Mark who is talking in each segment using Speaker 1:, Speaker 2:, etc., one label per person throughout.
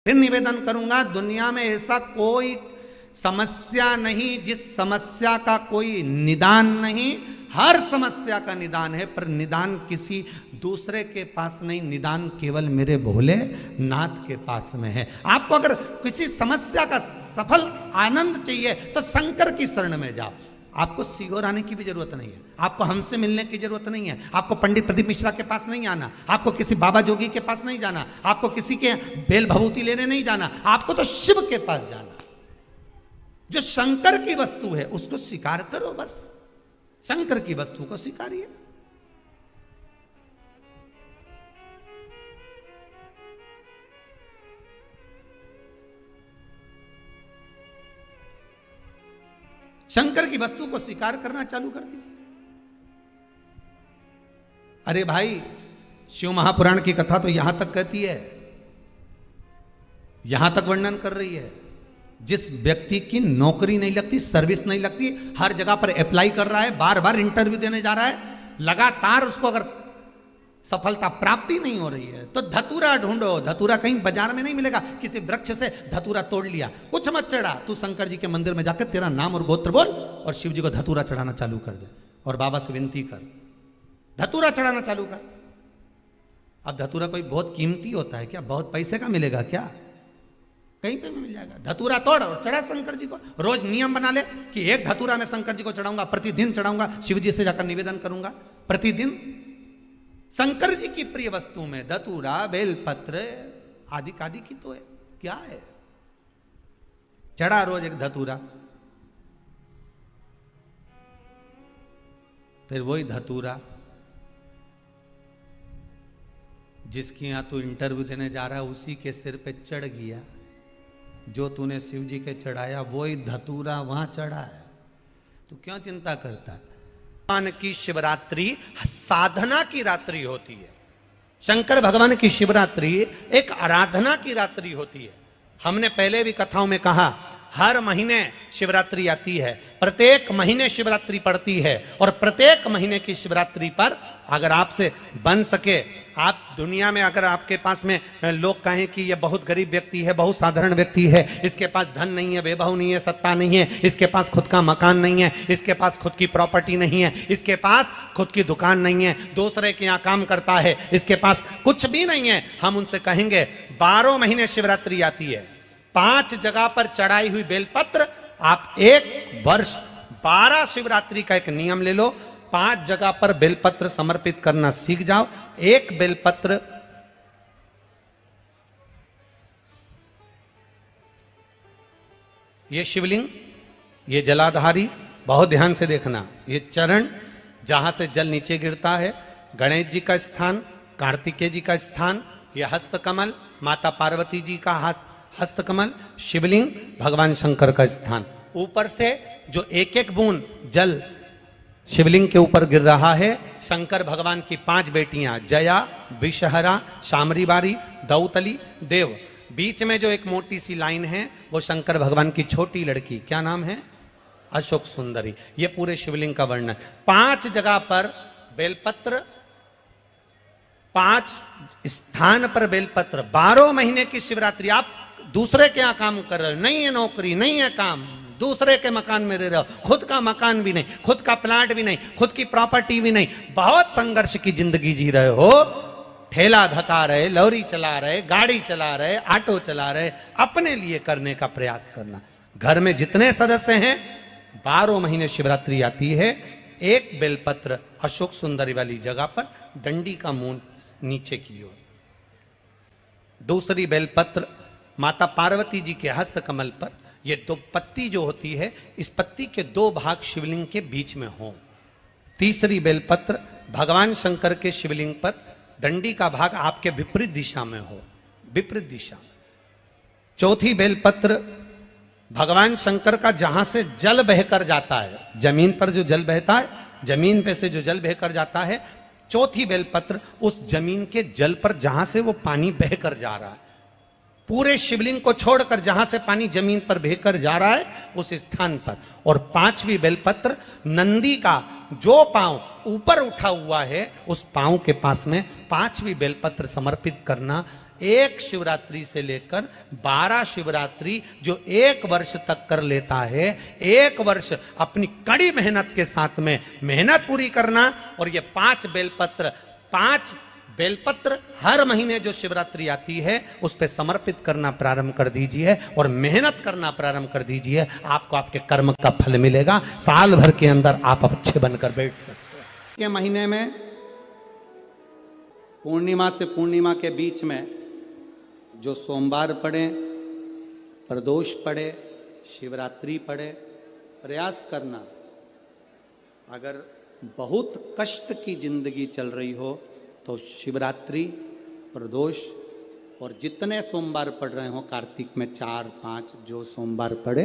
Speaker 1: फिर निवेदन करूंगा, दुनिया में ऐसा कोई समस्या नहीं जिस समस्या का कोई निदान नहीं। हर समस्या का निदान है, पर निदान किसी दूसरे के पास नहीं, निदान केवल मेरे भोले नाथ के पास में है। आपको अगर किसी समस्या का सफल आनंद चाहिए तो शंकर की शरण में जाओ। आपको सीहोर आने की भी जरूरत नहीं है, आपको हमसे मिलने की जरूरत नहीं है, आपको पंडित प्रदीप मिश्रा के पास नहीं आना, आपको किसी बाबा जोगी के पास नहीं जाना, आपको किसी के बेल भभूति लेने नहीं जाना, आपको तो शिव के पास जाना। जो शंकर की वस्तु है उसको स्वीकार करो, बस शंकर की वस्तु को स्वीकारिए। शंकर की वस्तु को स्वीकार करना चालू कर दीजिए। अरे भाई, शिव महापुराण की कथा तो यहां तक कहती है, यहां तक वर्णन कर रही है, जिस व्यक्ति की नौकरी नहीं लगती, सर्विस नहीं लगती, हर जगह पर अप्लाई कर रहा है, बार बार इंटरव्यू देने जा रहा है, लगातार उसको अगर सफलता प्राप्ति नहीं हो रही है तो धतूरा ढूंढो। धतूरा कहीं बाजार में नहीं मिलेगा, किसी वृक्ष से धतूरा तोड़ लिया, कुछ मत चढ़ा, तू शंकर जी के मंदिर में जाकर तेरा नाम और गोत्र बोल और शिव जी को धतूरा चढ़ाना चालू कर दे और बाबा से विनती कर, धतूरा चढ़ाना चालू कर। अब धतूरा कोई बहुत कीमती होता है क्या? बहुत पैसे का मिलेगा क्या? कहीं पे भी मिल जाएगा। धतूरा तोड़ और चढ़ा शंकर जी को। रोज नियम बना ले कि एक धतूरा मैं शंकर जी को चढ़ाऊंगा, प्रतिदिन चढ़ाऊंगा, शिव जी से जाकर निवेदन करूंगा प्रतिदिन। शंकर जी की प्रिय वस्तु में धतूरा, बेलपत्र आदि कादि की तो है, क्या है? चढ़ा रोज एक धतूरा, फिर वही धतूरा जिसकी यहां तू इंटरव्यू देने जा रहा है उसी के सिर पे चढ़ गया। जो तूने शिव जी के चढ़ाया वही धतूरा वहां चढ़ा है, तू क्यों चिंता करता है? भगवान की शिवरात्रि साधना की रात्रि होती है। शंकर भगवान की शिवरात्रि एक आराधना की रात्रि होती है। हमने पहले भी कथाओं में कहा, हर महीने शिवरात्रि आती है, प्रत्येक महीने शिवरात्रि पड़ती है, और प्रत्येक महीने की शिवरात्रि पर अगर आपसे बन सके, आप दुनिया में अगर आपके पास में लोग कहें कि ये बहुत गरीब व्यक्ति है, बहुत साधारण व्यक्ति है, इसके पास धन नहीं है, वैभव नहीं है, सत्ता नहीं है, इसके पास खुद का मकान नहीं है, इसके पास खुद की प्रॉपर्टी नहीं है, इसके पास खुद की दुकान नहीं है, दूसरे के यहाँ काम करता है, इसके पास कुछ भी नहीं है, हम उनसे कहेंगे 12 महीने शिवरात्रि आती है, 5 जगह पर चढ़ाई हुई बेलपत्र, आप एक वर्ष 12 शिवरात्रि का एक नियम ले लो, 5 जगह पर बेलपत्र समर्पित करना सीख जाओ। एक बेलपत्र ये शिवलिंग, ये जलाधारी, बहुत ध्यान से देखना, ये चरण जहां से जल नीचे गिरता है, गणेश जी का स्थान, कार्तिकेय जी का स्थान, ये हस्तकमल माता पार्वती जी का हाथ हस्तकमल, शिवलिंग भगवान शंकर का स्थान। ऊपर से जो एक एक बूंद जल शिवलिंग के ऊपर गिर रहा है, शंकर भगवान की 5 बेटियां जया, विषहरा, शामरीबारी, दौतली, देव। बीच में जो एक मोटी सी लाइन है वो शंकर भगवान की छोटी लड़की, क्या नाम है? अशोक सुंदरी। ये पूरे शिवलिंग का वर्णन। 5 जगह पर बेलपत्र, 5 स्थान पर बेलपत्र, 12 महीने की शिवरात्रि। आप दूसरे के यहाँ काम कर रहे हो, नहीं है नौकरी, नहीं है काम, दूसरे के मकान में रह रहे हो, खुद का मकान भी नहीं, खुद का प्लाट भी नहीं, खुद की प्रॉपर्टी भी नहीं, बहुत संघर्ष की जिंदगी जी रहे हो, ठेला धका रहे, लॉरी चला रहे, गाड़ी चला रहे, ऑटो चला रहे, अपने लिए करने का प्रयास करना। घर में जितने सदस्य हैं, 12 महीने शिवरात्रि आती है, एक बेलपत्र अशोक सुंदरी वाली जगह पर, डंडी का मुंह नीचे की ओर। दूसरी बेलपत्र माता पार्वती जी के हस्त कमल पर। ये 2 पत्ती जो होती है, इस पत्ती के 2 भाग शिवलिंग के बीच में हो। तीसरी बेलपत्र भगवान शंकर के शिवलिंग पर, डंडी का भाग आपके विपरीत दिशा में हो, विपरीत दिशा। चौथी बेलपत्र भगवान शंकर का जहां से जल बहकर जाता है, जमीन पर जो जल बहता है, जमीन पे से जो जल बहकर जाता है, चौथी बेलपत्र उस जमीन के जल पर जहां से वो पानी बहकर जा रहा है, पूरे शिवलिंग को छोड़कर जहां से पानी जमीन पर बहकर जा रहा है उस स्थान पर। और 5वीं बेलपत्र नंदी का जो पांव ऊपर उठा हुआ है उस पांव के पास में 5वीं बेलपत्र समर्पित करना। एक शिवरात्रि से लेकर 12 शिवरात्रि जो एक वर्ष तक कर लेता है, एक वर्ष अपनी कड़ी मेहनत के साथ में मेहनत पूरी करना, और ये 5 बेलपत्र हर महीने जो शिवरात्रि आती है उस पे समर्पित करना प्रारंभ कर दीजिए और मेहनत करना प्रारंभ कर दीजिए। आपको आपके कर्म का फल मिलेगा। साल भर के अंदर आप अच्छे बनकर बैठ सकते हैं।
Speaker 2: के महीने में पूर्णिमा से पूर्णिमा के बीच में जो सोमवार पड़े, प्रदोष पड़े, शिवरात्रि पड़े, प्रयास करना। अगर बहुत कष्ट की जिंदगी चल रही हो तो शिवरात्रि, प्रदोष और जितने सोमवार पड़ रहे हो कार्तिक में 4-5 जो सोमवार पड़े,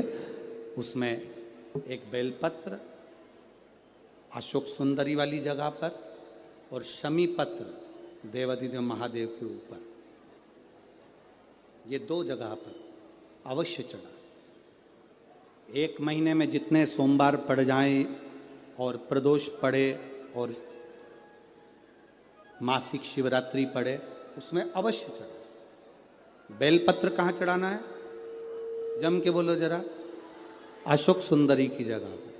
Speaker 2: उसमें एक बेलपत्र अशोक सुंदरी वाली जगह पर और शमी पत्र देवाधिदेव महादेव के ऊपर, ये 2 जगह पर अवश्य चढ़ा। एक महीने में जितने सोमवार पड़ जाएं और प्रदोष पड़े और मासिक शिवरात्रि पड़े, उसमें अवश्य चढ़ा। बेलपत्र कहाँ चढ़ाना है? जम के बोलो जरा। अशोक सुंदरी की जगह पर।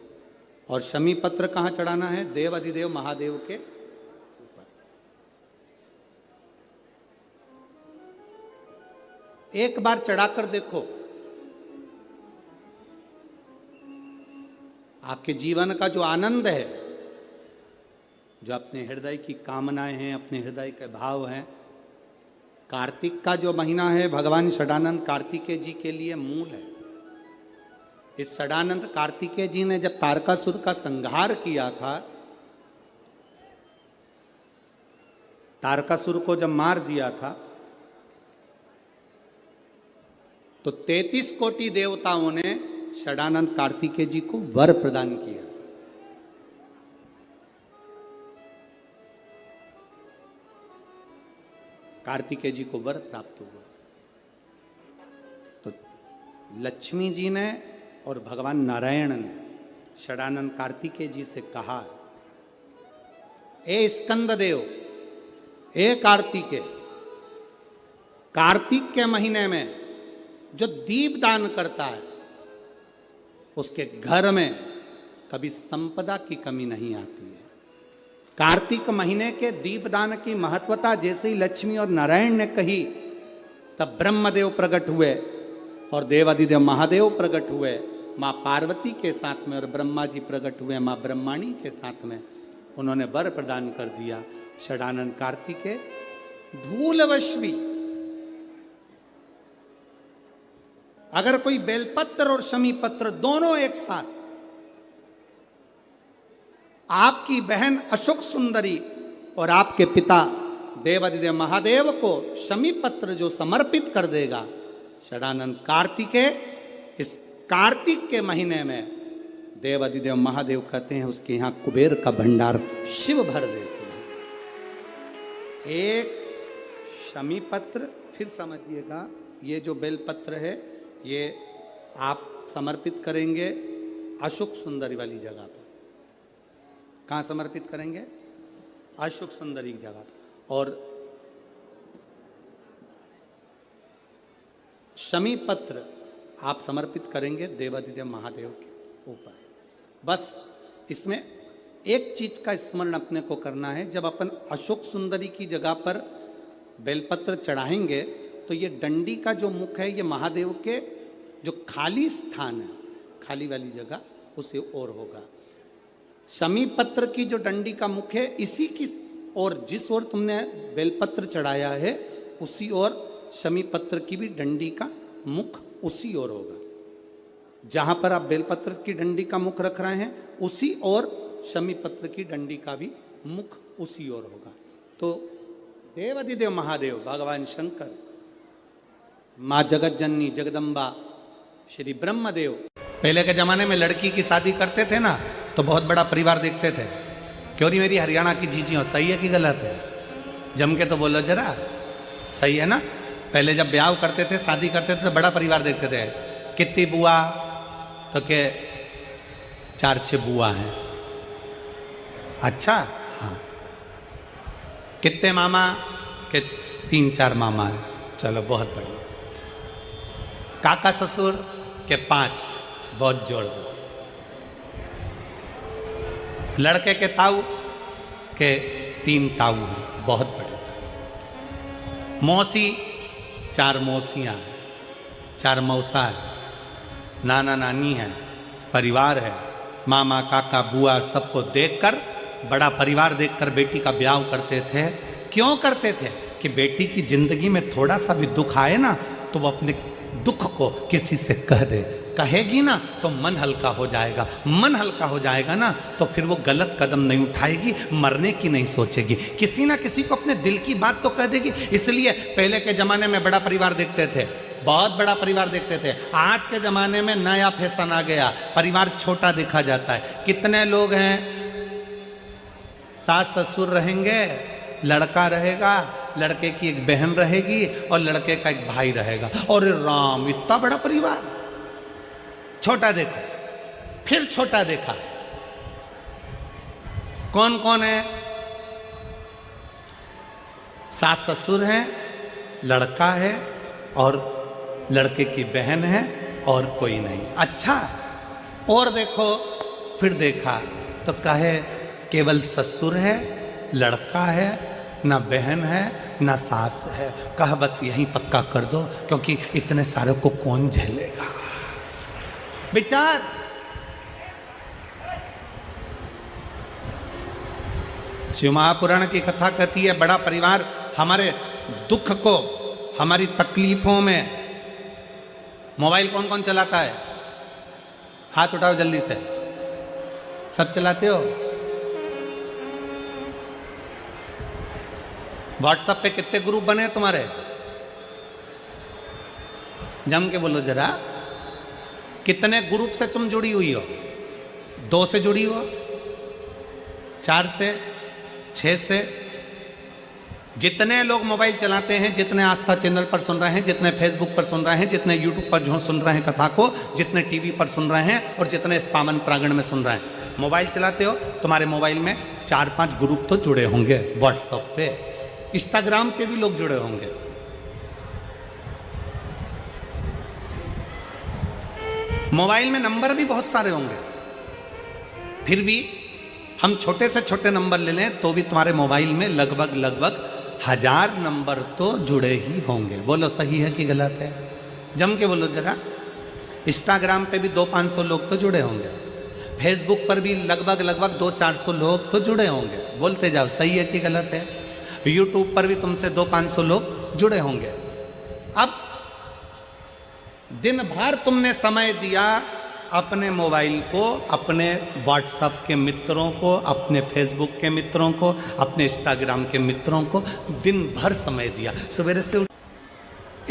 Speaker 2: और शमी पत्र कहाँ चढ़ाना है? देव अधिदेव महादेव के ऊपर। एक बार चढ़ाकर देखो, आपके जीवन का जो आनंद है, जो अपने हृदय की कामनाएं हैं, अपने हृदय के भाव हैं। कार्तिक का जो महीना है भगवान षडानंद कार्तिकेय जी के लिए मूल है। इस षडानंद कार्तिकेय जी ने जब तारकासुर का संहार किया था, तारकासुर को जब मार दिया था, तो 33 कोटि देवताओं ने षडानंद कार्तिकेय जी को वर प्रदान किया। कार्तिकेय जी को वर प्राप्त हुआ। तो लक्ष्मी जी ने और भगवान नारायण ने षडानंद कार्तिकेय जी से कहा, ए स्कंद देव, ए कार्तिकेय, कार्तिक के महीने में जो दीप दान करता है उसके घर में कभी संपदा की कमी नहीं आती है। कार्तिक महीने के दीपदान की महत्वता जैसे ही लक्ष्मी और नारायण ने कही, तब ब्रह्मदेव प्रकट हुए और देवाधिदेव महादेव प्रकट हुए माँ पार्वती के साथ में, और ब्रह्मा जी प्रकट हुए माँ ब्रह्माणी के साथ में। उन्होंने वर प्रदान कर दिया। षडानंद कार्तिकेय भूलवश भी अगर कोई बेलपत्र और शमी पत्र दोनों एक साथ आपकी बहन अशोक सुंदरी और आपके पिता देवाधिदेव महादेव को शमी पत्र जो समर्पित कर देगा, षडानंद कार्तिकेय इस कार्तिक के महीने में देवाधिदेव महादेव कहते हैं उसके यहां कुबेर का भंडार शिव भर देते हैं। एक शमी पत्र, फिर समझिएगा, ये जो बेलपत्र है ये आप समर्पित करेंगे अशोक सुंदरी वाली जगह पर। कहाँ समर्पित करेंगे? अशोक सुंदरी की जगह। और शमी पत्र आप समर्पित करेंगे देवाधिदेव महादेव के ऊपर। बस इसमें एक चीज का स्मरण अपने को करना है, जब अपन अशोक सुंदरी की जगह पर बेलपत्र चढ़ाएंगे तो ये डंडी का जो मुख है ये महादेव के जो खाली स्थान है, खाली वाली जगह, उसे ओर होगा। शमी पत्र की जो डंडी का मुख है इसी की ओर, जिस ओर तुमने बेलपत्र चढ़ाया है उसी ओर शमी पत्र की भी डंडी का मुख उसी ओर होगा। जहां पर आप बेलपत्र की डंडी का मुख रख रहे हैं उसी ओर शमी पत्र की डंडी का भी मुख उसी ओर होगा। तो देवाधिदेव महादेव, भगवान शंकर, माँ जगत जननी जगदम्बा, श्री ब्रह्मदेव, पहले के जमाने में लड़की की शादी करते थे ना तो बहुत बड़ा परिवार देखते थे। क्यों नहीं मेरी हरियाणा की जीजी हो, सही है कि गलत है? जम के तो बोलो जरा, सही है ना? पहले जब ब्याह करते थे, शादी करते थे तो बड़ा परिवार देखते थे। कितनी बुआ? तो के 4-6 बुआ हैं। अच्छा, हाँ। कितने मामा? के 3-4 मामा हैं। चलो बहुत बढ़िया। काका ससुर के 5, बहुत जोड़ दो। लड़के के ताऊ के 3 ताऊ हैं, बहुत बढ़िया। मौसी 4 मौसियाँ हैं, 4 मौसा है, नाना नानी है, परिवार है, मामा काका बुआ सबको देखकर, बड़ा परिवार देखकर बेटी का ब्याह करते थे। क्यों करते थे? कि बेटी की जिंदगी में थोड़ा सा भी दुख आए ना तो वो अपने दुख को किसी से कह दे। कहेगी ना तो मन हल्का हो जाएगा, मन हल्का हो जाएगा ना तो फिर वो गलत कदम नहीं उठाएगी, मरने की नहीं सोचेगी, किसी ना किसी को अपने दिल की बात तो कह देगी। इसलिए पहले के जमाने में बड़ा परिवार देखते थे, बहुत बड़ा परिवार देखते थे। आज के जमाने में नया फैशन आ गया, परिवार छोटा देखा जाता है। कितने लोग हैं, सास ससुर रहेंगे, लड़का रहेगा, लड़के की एक बहन रहेगी और लड़के का एक भाई रहेगा। और राम, इतना बड़ा परिवार। छोटा देखो, फिर छोटा देखा, कौन कौन है? सास ससुर है, लड़का है और लड़के की बहन है और कोई नहीं। अच्छा, और देखो, फिर देखा तो कहे केवल ससुर है, लड़का है, ना बहन है, ना सास है। कहा बस यहीं पक्का कर दो, क्योंकि इतने सारे को कौन झेलेगा। विचार, शिव महापुराण की कथा कहती है, बड़ा परिवार हमारे दुख को, हमारी तकलीफों में। मोबाइल कौन कौन चलाता है? हाथ उठाओ जल्दी से। सब चलाते हो? व्हाट्सएप पे कितने ग्रुप बने तुम्हारे? जम के बोलो जरा, कितने ग्रुप से तुम जुड़ी हुई हो? 2 से जुड़ी हो, 4 से, 6 से? जितने लोग मोबाइल चलाते हैं, जितने आस्था चैनल पर सुन रहे हैं, जितने फेसबुक पर सुन रहे हैं, जितने यूट्यूब पर जो सुन रहे हैं कथा को, जितने टीवी पर सुन रहे हैं और जितने इस पावन प्रांगण में सुन रहे हैं, मोबाइल चलाते हो, तुम्हारे मोबाइल में 4-5 ग्रुप तो जुड़े होंगे। व्हाट्सएप पे, इंस्टाग्राम पे भी लोग जुड़े होंगे। मोबाइल में नंबर भी बहुत सारे होंगे, फिर भी हम छोटे से छोटे नंबर ले लें तो भी तुम्हारे मोबाइल में लगभग 1000 नंबर तो जुड़े ही होंगे। बोलो सही है कि गलत है? जम के बोलो जरा। इंस्टाग्राम पे भी 200-500 लोग तो जुड़े होंगे, फेसबुक पर भी लगभग 200-400 लोग तो जुड़े होंगे। बोलते जाओ, सही है कि गलत है? यूट्यूब पर भी तुमसे 200-500 लोग जुड़े होंगे। अब दिन भर तुमने समय दिया अपने मोबाइल को, अपने व्हाट्सएप के मित्रों को, अपने फेसबुक के मित्रों को, अपने इंस्टाग्राम के मित्रों को दिन भर समय दिया। सवेरे से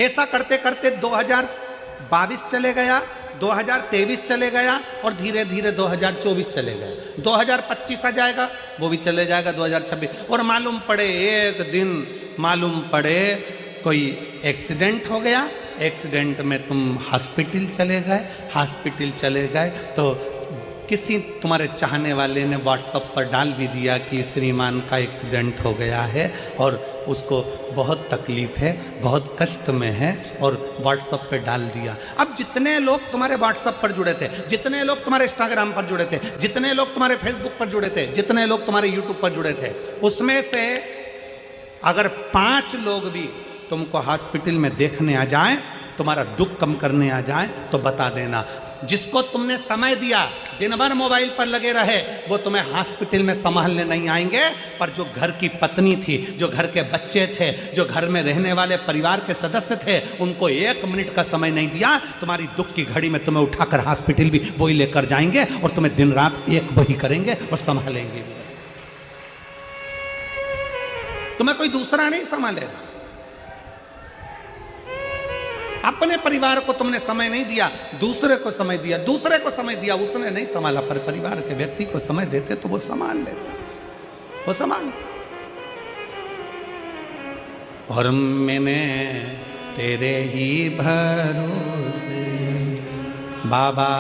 Speaker 2: ऐसा करते करते 2022 चले गया, 2023 चले गया और धीरे धीरे 2024 चले गए। 2025 आ जाएगा, वो भी चले जाएगा 2026। और मालूम पड़े एक दिन, मालूम पड़े कोई एक्सीडेंट हो गया, एक्सीडेंट में तुम हॉस्पिटल चले गए, हॉस्पिटल चले गए तो किसी तुम्हारे चाहने वाले ने व्हाट्सएप पर डाल भी दिया कि श्रीमान का एक्सीडेंट हो गया है और उसको बहुत तकलीफ है, बहुत कष्ट में है, और व्हाट्सएप पे डाल दिया। अब जितने लोग तुम्हारे व्हाट्सएप पर जुड़े थे, जितने लोग तुम्हारे इंस्टाग्राम पर जुड़े थे, जितने लोग तुम्हारे फेसबुक पर जुड़े थे, जितने लोग तुम्हारे यूट्यूब पर जुड़े थे, उसमें से अगर 5 लोग भी तुमको हॉस्पिटल में देखने आ जाएं, तुम्हारा दुख कम करने आ जाएं, तो बता देना, जिसको तुमने समय दिया, दिन भर मोबाइल पर लगे रहे, वो तुम्हें हॉस्पिटल में संभालने नहीं आएंगे। पर जो घर की पत्नी थी, जो घर के बच्चे थे, जो घर में रहने वाले परिवार के सदस्य थे, उनको 1 मिनट का समय नहीं दिया। तुम्हारी दुख की घड़ी में तुम्हें उठाकर हॉस्पिटल भी वही लेकर जाएंगे और तुम्हें दिन रात एक वही करेंगे और संभालेंगे भी। तुम्हें कोई दूसरा नहीं संभालेगा। अपने परिवार को तुमने समय नहीं दिया, दूसरे को समय दिया, दूसरे को समय दिया, उसने नहीं संभाला। पर परिवार के व्यक्ति को समय देते तो वो संभाल लेते, वो संभाल। और मैंने तेरे ही भरोसे बाबा,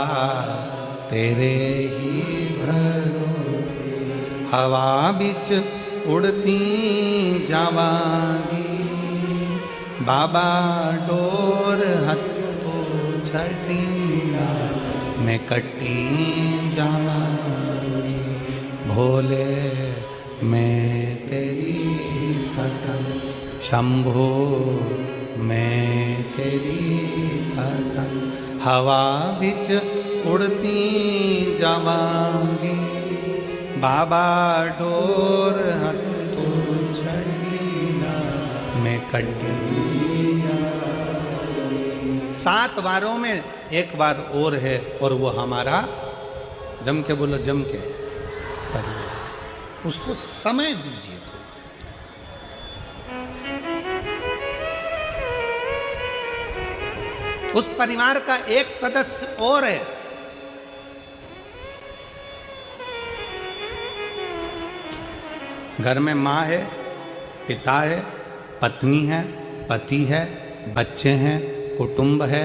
Speaker 2: तेरे ही भरोसे हवा बिच उड़ती जावांगी, बाबा डोर हत्तो छड़ीना मैं कटी जावांगी भोले मैं तेरी पतंग शंभो मैं तेरी पतंग हवा बिच उड़ती जावांगी बाबा डोर हत्तो छड़ीना मैं कटी। 7 वारों में एक बार और है और वो हमारा जम के बोलो जम के परिवार, उसको समय दीजिए थोड़ा। उस परिवार का एक सदस्य और है, घर में माँ है, पिता है, पत्नी है, पति है, बच्चे हैं, कुटुंब है,